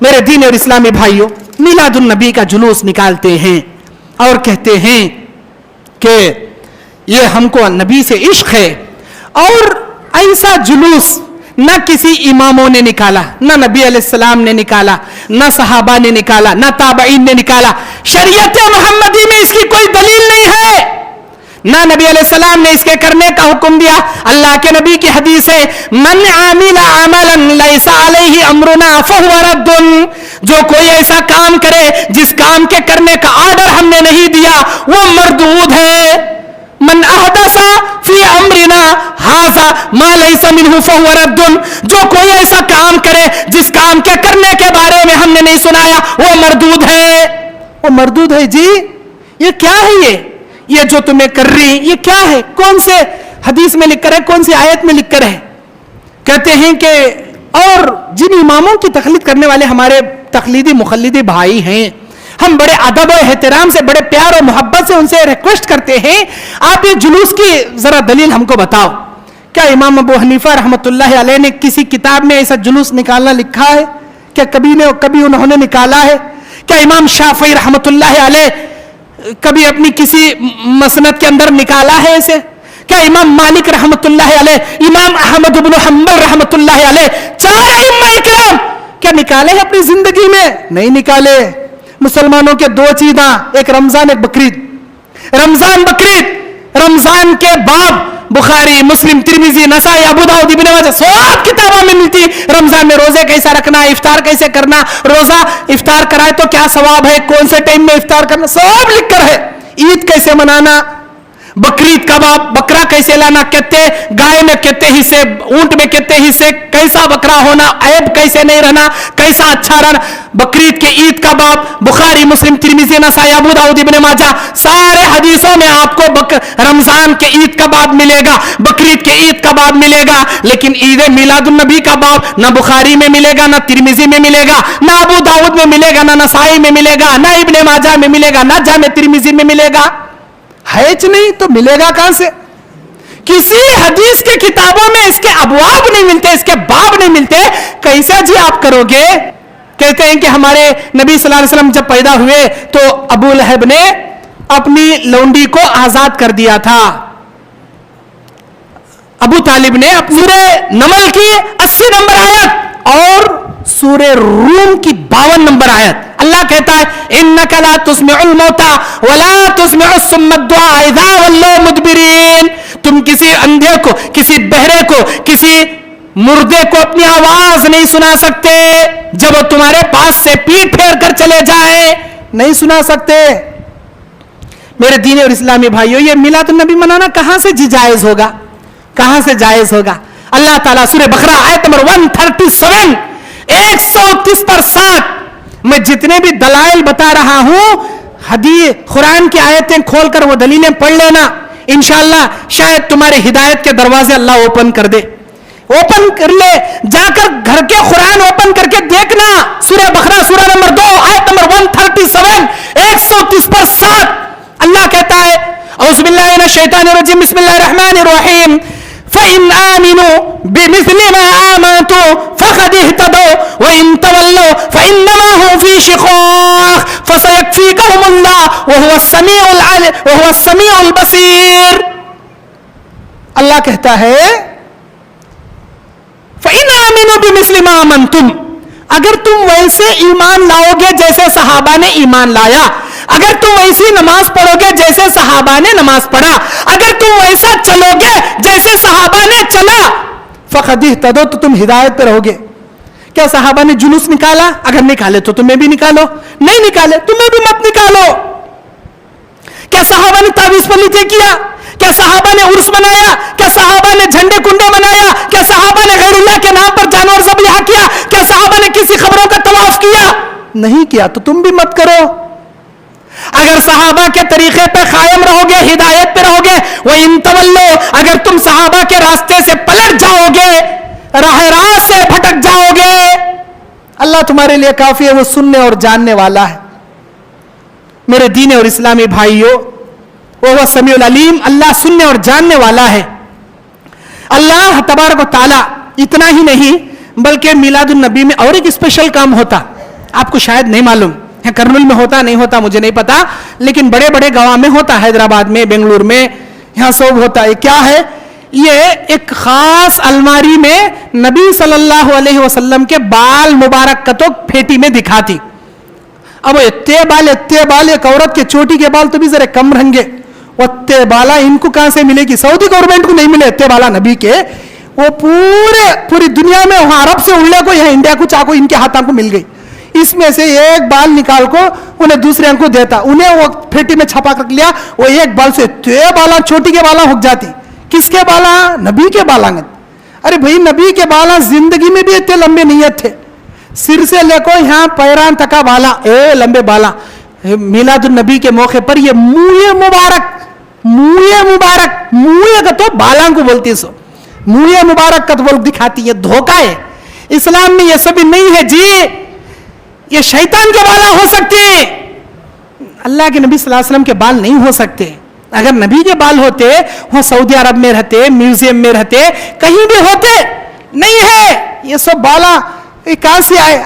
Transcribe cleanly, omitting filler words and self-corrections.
میرے دین اور اسلامی بھائیوں، میلاد النبی کا جلوس نکالتے ہیں اور کہتے ہیں کہ یہ ہم کو نبی سے عشق ہے، اور ایسا جلوس نہ کسی اماموں نے نکالا، نہ نبی علیہ السلام نے نکالا، نہ صحابہ نے نکالا، نہ تابعین نے نکالا. شریعت محمدی میں اس کی کوئی دلیل نہیں ہے، نہ نبی علیہ السلام نے اس کے کرنے کا حکم دیا. اللہ کے نبی کی حدیث ہے، من عامل عملا لیس علیہ امرنا فہو رد. جو کوئی ایسا کام کرے جس کام کے کرنے کا آرڈر ہم نے نہیں دیا وہ مردود ہے. من احدث فی امرنا ھذا ما لیس منہ فہو رد. جو کوئی ایسا کام کرے جس کام کے کرنے کے بارے میں ہم نے نہیں سنایا وہ مردود ہے. وہ مردود ہے جی، یہ کیا ہے؟ یہ جو تمہیں کر رہی یہ کیا ہے؟ کون سے حدیث میں لکھ کر ہے؟ کون سی آیت میں لکھ کر ہے؟ کہتے ہیں کہ اور جن اماموں کی تقلید کرنے والے ہمارے تقلیدی مخلدی بھائی ہیں، ہم بڑے ادب و احترام سے، بڑے پیار اور محبت سے ان سے ریکویسٹ کرتے ہیں، آپ یہ جلوس کی ذرا دلیل ہم کو بتاؤ. کیا امام ابو حنیفہ رحمۃ اللہ علیہ نے کسی کتاب میں ایسا جلوس نکالنا لکھا ہے؟ کیا کبھی انہوں نے نکالا ہے؟ کیا امام شافعی رحمۃ اللہ علیہ کبھی اپنی کسی مسند کے اندر نکالا ہے اسے؟ کیا امام مالک رحمۃ اللہ علیہ، امام احمد بن حنبل رحمۃ اللہ علیہ، چار ائمہ اکرام کیا نکالے ہیں اپنی زندگی میں؟ نہیں نکالے. مسلمانوں کے دو چیزاں، ایک رمضان، ایک بقرعید. رمضان بقرعید، رمضان کے باب بخاری، مسلم، ترمذی، نسائی، ابو داؤد، ابن ماجہ سب کتابوں میں ملتی. رمضان میں روزے کیسا رکھنا، افطار کیسے کرنا، روزہ افطار کرائے تو کیا ثواب ہے، کون سے ٹائم میں افطار کرنا، سب لکھ کر ہے. عید کیسے منانا، بقرعید کا باب، بکرا کیسے لانا، کتنے گائے میں کتنے حصے، اونٹ میں کتنے حصے، کیسا بکرا ہونا، عیب کیسے نہیں رہنا، کیسا اچھا رہنا. بقرعید کے عید کا باب بخاری، مسلم، ترمذی، نسائی، ابو داؤد، ابن ماجہ سارے حدیثوں میں آپ کو رمضان کے عید کا باب ملے گا، بقرعید کے عید کا باب ملے گا. لیکن عید میلاد النبی کا باب نہ بخاری میں ملے گا، نہ ترمذی میں ملے گا، نہ ابو داؤد میں ملے گا، نہ نسائی میں ملے گا، نہ ابن ماجہ میں ملے گا، نہ جامع ترمذی میں ملے گا. ہے نہیں تو ملے گا کہاں سے؟ کسی حدیث کی کتابوں میں اس کے ابواب نہیں ملتے، اس کے باب نہیں ملتے. کیسا جی آپ کرو گے؟ کہتے ہیں کہ ہمارے نبی صلی اللہ علیہ وسلم جب پیدا ہوئے تو ابو لہب نے اپنی لونڈی کو آزاد کر دیا تھا. ابو طالب نے سورہ نمل کی 80 نمبر آیت اور سورہ روم کی 52 نمبر آیت اللہ کہتا ہے انک لا تسمع الموتى ولا تسمع الصم الدعاء اذا ولوا مدبرین. تم کسی اندھے کو، کسی بہرے کو، کسی مردے کو اپنی آواز نہیں سنا سکتے جب وہ تمہارے پاس سے پیٹ پھیر کر چلے جائیں. نہیں سنا سکتے. میرے دین اور اسلامی بھائیوں، یہ میلاد النبی منانا کہاں سے جی جائز ہوگا؟ کہاں سے جائز ہوگا؟ اللہ تعالیٰ سورہ بقرہ آیت نمبر 137 129 پر 7 میں جتنے بھی دلائل بتا رہا ہوں، حدیث قرآن کی آیتیں کھول کر وہ دلیلیں پڑھ لینا. انشاءاللہ شاید تمہارے ہدایت کے دروازے اللہ اوپن کر دے. اوپن کر لے، جا کر گھر کے قرآن اوپن کر کے دیکھنا. سورہ بقرہ سورہ نمبر 2 آیت نمبر 137 129 پر 7 اللہ کہتا ہے اعوذ باللہ من الشیطان الرجیم بسم اللہ الرحمن الرحیم فَإِنْ آمِنُوا بِمِثْلِ مَا آمَنْتُمْ فَقَدِ اهْتَدَوْا وَإِنْ تَوَلَّوْا فَإِنَّمَا هُمْ فِي شِقَاقٍ فَسَيَكْفِيكَهُمُ اللَّهُ وَهُوَ السَّمِيعُ الْبَصِيرُ. اللہ کہتا ہے فَإِنْ آمِنُوا بِمِثْلِ مَا آمَنْتُمْ، اگر تم ویسے ایمان لاؤ گے جیسے صحابہ نے ایمان لایا، اگر تم ویسی نماز پڑھو گے جیسے صحابہ نے نماز پڑھا، اگر تم ویسا چلو گے جیسے صحابہ نے چلا، فقد اہتدوا، تو تم ہدایت پہ رہو گے. کیا صحابہ نے جلوس نکالا؟ اگر نکالے تو تمہیں بھی نکالو، نہیں نکالے تمہیں بھی مت نکالو. کیا صحابہ نے تعویذ پلیتے کیا؟ کیا صحابہ نے عرس منایا؟ کیا صحابہ نے جھنڈے کنڈے منایا؟ کیا صحابہ نے غیر اللہ کے نام پر جانور ذبح کیا؟ کیا صحابہ نے کسی قبروں کا طواف کیا؟ نہیں کیا تو تم بھی مت کرو. اگر صحابہ کے طریقے پہ قائم رہو گے، ہدایت پہ رہو گے، وَإِن تَوَلَّوْا، اگر تم صحابہ کے راستے سے پلٹ جاؤ گے، راہ راست سے بھٹک جاؤ گے، اللہ تمہارے لیے کافی ہے، وہ سننے اور جاننے والا ہے. میرے دین اور اسلامی بھائیوں، وہ سمیع العلیم، اللہ سننے اور جاننے والا ہے. اللہ تبارک و تعالی اتنا ہی نہیں بلکہ میلاد النبی میں اور ایک اسپیشل کام ہوتا. آپ کو شاید نہیں معلوم ہے, کرنول میں ہوتا نہیں ہوتا مجھے نہیں پتا, لیکن بڑے بڑے گاؤں میں ہوتا, حیدرآباد میں, بنگلور میں, یہاں سب ہوتا ہے. کیا ہے یہ؟ ایک خاص الماری میں نبی صلی اللہ علیہ وسلم کے بال مبارک کا تو پھیٹی میں دکھاتی. اب اتنے بال, ایک عورت کے چوٹی کے بال تو بھی ذرا کم رہیں گے, اتنے بالا ان کو کہاں سے ملے گی؟ سعودی گورنمنٹ کو نہیں ملے اتنے بالا نبی کے. وہ پوری دنیا میں, وہاں عرب سے اڑنے کو, یہاں انڈیا کو چاقو ان کے ہاتھوں کو مل گئی. اس میں سے ایک بال نکال کو انہیں دوسرے کو دیتا, انہیں وہ پھیٹی میں چھپا کر لیا, وہ ایک بال سے اتنے بالا چوٹی کے بالا ہک جاتی. کس کے بالا؟ نبی کے بالا. ارے بھائی نبی کے بالا زندگی میں بھی اتنے لمبے نہیں تھے, سر سے لے کو یہاں پیران تک بالا, لمبے بالا. میلاد النبی کے موقع پر یہ منہ مبارک, منہ کا تو بالا کو بولتی, سو منہ مبارک کا تو وہ دکھاتی. یہ دھوکہ ہے, اسلام میں یہ سب نہیں ہے جی. یہ شیطان کے بالا ہو سکتے ہیں, اللہ کے نبی صلی اللہ علیہ وسلم کے بال نہیں ہو سکتے. اگر نبی کے بال ہوتے, وہ سعودی عرب میں رہتے, میوزیم میں رہتے, کہیں بھی ہوتے. نہیں ہے یہ سب بالا, کہاں سے آئے؟